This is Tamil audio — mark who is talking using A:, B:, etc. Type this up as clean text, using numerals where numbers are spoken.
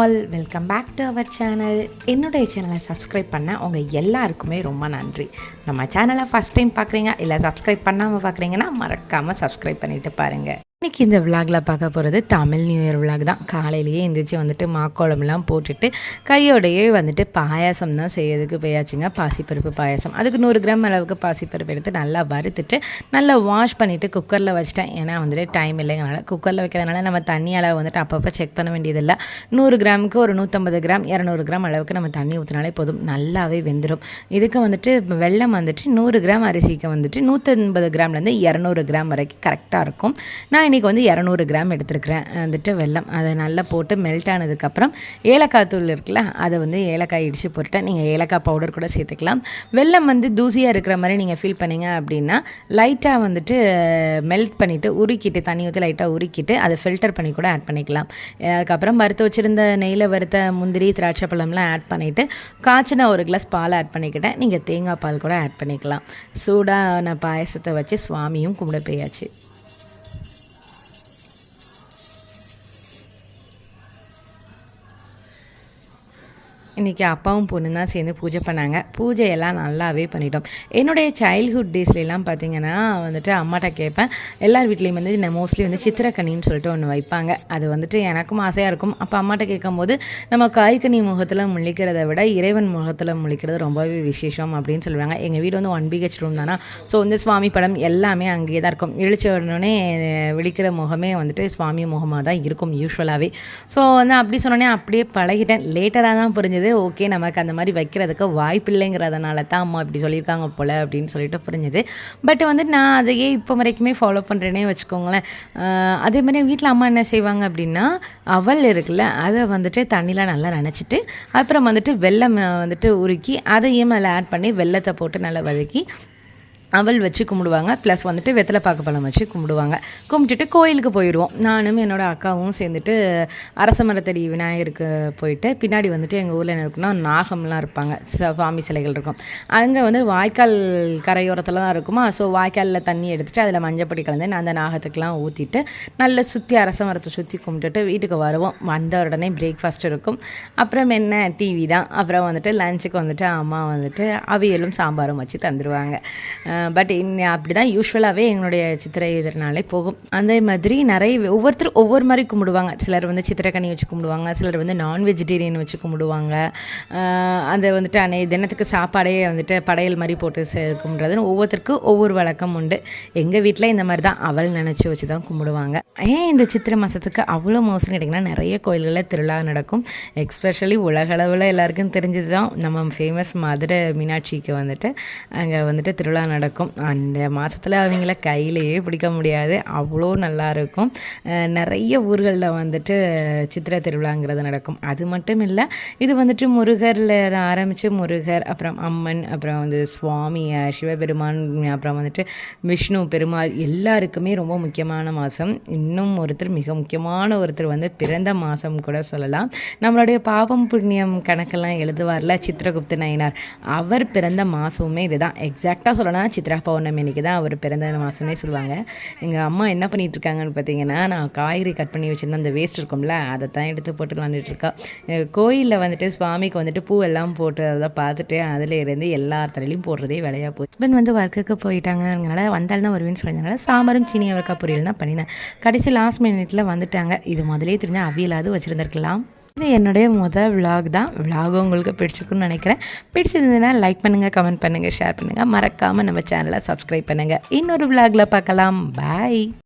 A: All, welcome back to our channel. என்னுடைய சேனலை சப்ஸ்கிரைப் பண்ண உங்கள் எல்லாருக்குமே ரொம்ப நன்றி. நம்ம சேனலை ஃபஸ்ட் டைம் பார்க்குறீங்க இல்லை சப்ஸ்கிரைப் பண்ணாமல் பார்க்குறீங்கன்னா மறக்காமல் சப்ஸ்கிரைப் பண்ணிவிட்டு பாருங்கள். இன்றைக்கி இந்த விலாகில் பார்க்க போகிறது தமிழ் நியூ இயர் விலாக் தான். காலையிலேயே எழுந்திரிச்சு வந்துட்டு மாக்கோளம்லாம் போட்டுட்டு கையோடையே வந்துட்டு பாயாசம் தான் செய்யறதுக்கு போயாச்சுங்க. பாசிப்பருப்பு பாயாசம். அதுக்கு 100 கிராம் அளவுக்கு பாசிப்பருப்பு எடுத்து நல்லா வறுத்துட்டு நல்லா வாஷ் பண்ணிவிட்டு குக்கரில் வச்சுட்டேன். ஏன்னா வந்துட்டு டைம் இல்லைங்கனால குக்கரில் வைக்கிறதுனால நம்ம தண்ணி அளவு வந்துட்டு அப்பப்போ செக் பண்ண வேண்டியதில்லை. 100 கிராமுக்கு ஒரு 150 கிராம் 200 கிராம் அளவுக்கு நம்ம தண்ணி ஊற்றினாலே போதும், நல்லாவே வெந்துடும். இதுக்கு வந்துட்டு வெல்லம் வந்துட்டு 100 கிராம் அரிசிக்கு வந்துட்டு 180 கிராம்லேருந்து 200 கிராம் வரைக்கும் கரெக்டாக இருக்கும். நான் இன்றைக்கி வந்து 200 கிராம் எடுத்துருக்கிறேன் வந்துட்டு வெல்லம். அதை நல்லா போட்டு மெல்ட் ஆனதுக்கப்புறம் ஏலக்காய் தூள் இருக்குல்ல, அதை வந்து ஏலக்காய் இடித்து போட்டுட்டேன். நீங்கள் ஏலக்காய் பவுடர் கூட சேர்த்துக்கலாம். வெல்லம் வந்து தூசியாக இருக்கிற மாதிரி நீங்கள் ஃபீல் பண்ணிங்க அப்படின்னா லைட்டாக வந்துட்டு மெல்ட் பண்ணிவிட்டு உருக்கிட்டு தண்ணி ஊற்றி லைட்டாக உருக்கிட்டு அதை ஃபில்டர் பண்ணி கூட ஆட் பண்ணிக்கலாம். அதுக்கப்புறம் வறுத்து வச்சுருந்த நெய்யில் வறுத்த முந்திரி திராட்சை பழம்லாம் ஆட் பண்ணிவிட்டு காய்ச்சின ஒரு கிளாஸ் பால் ஆட் பண்ணிக்கிட்டேன். நீங்கள் தேங்காய் பால் கூட ஆட் பண்ணிக்கலாம். சூடான பாயசத்தை வச்சு சுவாமியும் கும்பிட போயாச்சு. இன்றைக்கி அப்பாவும் பொண்ணு தான் சேர்ந்து பூஜை பண்ணாங்க. பூஜையெல்லாம் நல்லாவே பண்ணிட்டோம். என்னுடைய சைல்ட்ஹுட் டேஸ்லாம் பார்த்திங்கன்னா வந்துட்டு அம்மாட்ட கேட்பேன். எல்லார் வீட்லேயும் வந்து மோஸ்ட்லி வந்து சித்திரக்கனின்னு சொல்லிட்டு ஒன்று வைப்பாங்க. அது வந்துட்டு எனக்கும் ஆசையாக இருக்கும். அப்போ அம்மாட்ட கேட்கும்போது நம்ம காய்கனி முகத்தில் முழிக்கிறத விட இறைவன் முகத்தில் முழிக்கிறது ரொம்பவே விசேஷம் அப்படின்னு சொல்லுவாங்க. எங்கள் வீடு வந்து 1 BH ரூம் தானா. ஸோ வந்து சுவாமி படம் எல்லாமே அங்கேயே தான் இருக்கும். இழிச்ச உடனே விழிக்கிற முகமே வந்துட்டு சுவாமி முகமாக தான் இருக்கும் யூஸ்வலாகவே. ஸோ வந்து அப்படி சொன்னோன்னே அப்படியே பழகிட்டேன். லேட்டராக தான் புரிஞ்சது ஓகே நமக்கு அந்த மாதிரி வைக்கிறதுக்கு வாய்ப்பு இல்லைங்கிறதுனால தான் அம்மா இப்படி சொல்லியிருக்காங்க போல் அப்படின்னு சொல்லிட்டு புரிஞ்சுது. பட் வந்து நான் அதையே இப்போ வரைக்குமே ஃபாலோ பண்ணுறேனே வச்சுக்கோங்களேன். அதே மாதிரி வீட்டில் அம்மா என்ன செய்வாங்க அப்படின்னா அவல் இருக்குல்ல, அதை வந்துட்டு தண்ணியில் நல்லா நனைச்சிட்டு அப்புறம் வந்துட்டு வெல்லம் வந்துட்டு உருக்கி அதையும் அதில் ஆட் பண்ணி வெல்லத்தை போட்டு நல்லா வதக்கி அவல் வச்சு கும்பிடுவாங்க. ப்ளஸ் வந்துட்டு வெத்தலை பாக்கு பழம் வச்சு கும்பிடுவாங்க. கும்பிட்டுட்டு கோயிலுக்கு போயிடுவோம். நானும் என்னோடய அக்காவும் சேர்ந்துட்டு அரச மரத்தடி விநாயகருக்கு போயிட்டு பின்னாடி வந்துட்டு எங்கள் ஊரில் என்ன இருக்குன்னா நாகம்லாம் இருப்பாங்க, சுவாமி சிலைகள் இருக்கும். அங்கே வந்து வாய்க்கால் கரையோரத்தில் தான் இருக்குமா. ஸோ வாய்க்காலில் தண்ணி எடுத்துகிட்டு அதில் மஞ்சப்பொடி கலந்து அந்த நாகத்துக்கெலாம் ஊற்றிட்டு நல்லா சுற்றி அரச மரத்தை சுற்றி கும்பிட்டுட்டு வீட்டுக்கு வருவோம். வந்த உடனே பிரேக்ஃபாஸ்ட் இருக்கும். அப்புறம் என்ன டிவி தான். அப்புறம் வந்துட்டு லஞ்சுக்கு வந்துட்டு அம்மா வந்துட்டு அவியலும் சாம்பாரும் வச்சு தந்துடுவாங்க. பட் அப்படி தான் யூஸ்வலாகவே எங்களுடைய சித்திரை இதனாலே போகும். அதே மாதிரி நிறைய ஒவ்வொருத்தரும் ஒவ்வொரு மாதிரி கும்பிடுவாங்க. சிலர் வந்து சித்திரைக்கனி வச்சு கும்பிடுவாங்க, சிலர் வந்து நான் வெஜிடேரியன் வச்சு கும்பிடுவாங்க. அதை வந்துட்டு தினத்துக்கு சாப்பாடே வந்துட்டு படையல் மாதிரி போட்டு கும்பிட்றதுன்னு ஒவ்வொருத்தருக்கும் ஒவ்வொரு வழக்கம் உண்டு. எங்கள் வீட்டில் இந்த மாதிரி தான் அவள் நினச்சி வச்சு தான் கும்பிடுவாங்க. ஏன் இந்த சித்திரை மாதத்துக்கு அவ்வளோ மோசம் கேட்டிங்கன்னா நிறைய கோயில்களில் திருவிழா நடக்கும். எஸ்பெஷலி உலகளவில் எல்லாருக்கும் தெரிஞ்சது தான் நம்ம ஃபேமஸ் மதுரை மீனாட்சிக்கு வந்துட்டு அங்கே வந்துட்டு திருவிழா நடக்கும். அந்த மாதத்தில் அவங்கள கையிலேயே பிடிக்க முடியாது, அவ்வளோ நல்லாயிருக்கும். நிறைய ஊர்களில் வந்துட்டு சித்திரை திருவிழாங்கிறது நடக்கும். அது மட்டும் இல்லை, இது வந்துட்டு முருகரில் ஆரம்பித்து முருகர், அப்புறம் அம்மன், அப்புறம் வந்து சுவாமி சிவபெருமான், அப்புறம் வந்துட்டு விஷ்ணு பெருமாள் எல்லாருக்குமே ரொம்ப முக்கியமான மாதம். இன்னும் மிக முக்கியமான ஒருத்தர் வந்து பிறந்த மாதம் கூட சொல்லலாம். நம்மளுடைய பாவம் புண்ணியம் கணக்கெல்லாம் எழுதுவார்ல சித்திரகுப்த நயினார், அவர் பிறந்த மாதமுமே இதுதான். எக்ஸாக்டாக சொல்லலாம் சித்ரா பௌர்ணமி அன்றைக்கி தான் அவர் பிறந்த மாதமே சொல்லுவாங்க. எங்கள் அம்மா என்ன பண்ணிகிட்டு இருக்காங்கன்னு பார்த்தீங்கன்னா, நான் காய்கறி கட் பண்ணி வச்சுருந்தேன், அந்த வேஸ்ட் இருக்கும்ல அதை தான் எடுத்து போட்டு வந்துட்டுருக்கா. கோயிலில் வந்துட்டு சுவாமிக்கு வந்துட்டு பூவெல்லாம் போட்டு அதை பார்த்துட்டு அதில் இருந்து எல்லா தலையிலையும் போடுறதே வேலையாக போச்சு. ஹஸ்பண்ட் வந்து ஒர்க்குக்கு போயிட்டாங்கனால வந்தாலும் தான் வருவேன்னு சொல்லியிருந்தனால சாம்பாரும் சீனி அவரைக்காய் பொரியல் தான் பண்ணினேன். கடைசி லாஸ்ட் மினிட்ல வந்துட்டாங்க. இது முதலே தெரிஞ்ச அவியலாவது வச்சுருந்துருக்கலாம். இது என்னுடைய விலாக் தான். விலாகும் உங்களுக்கு பிடிச்சிருக்குன்னு நினைக்கிறேன். பிடிச்சிருந்ததுன்னா லைக் பண்ணுங்கள், கமெண்ட் பண்ணுங்கள், ஷேர் பண்ணுங்கள். மறக்காமல் நம்ம சேனலை சப்ஸ்கிரைப் பண்ணுங்கள். இன்னொரு விலாகில் பார்க்கலாம். பாய்.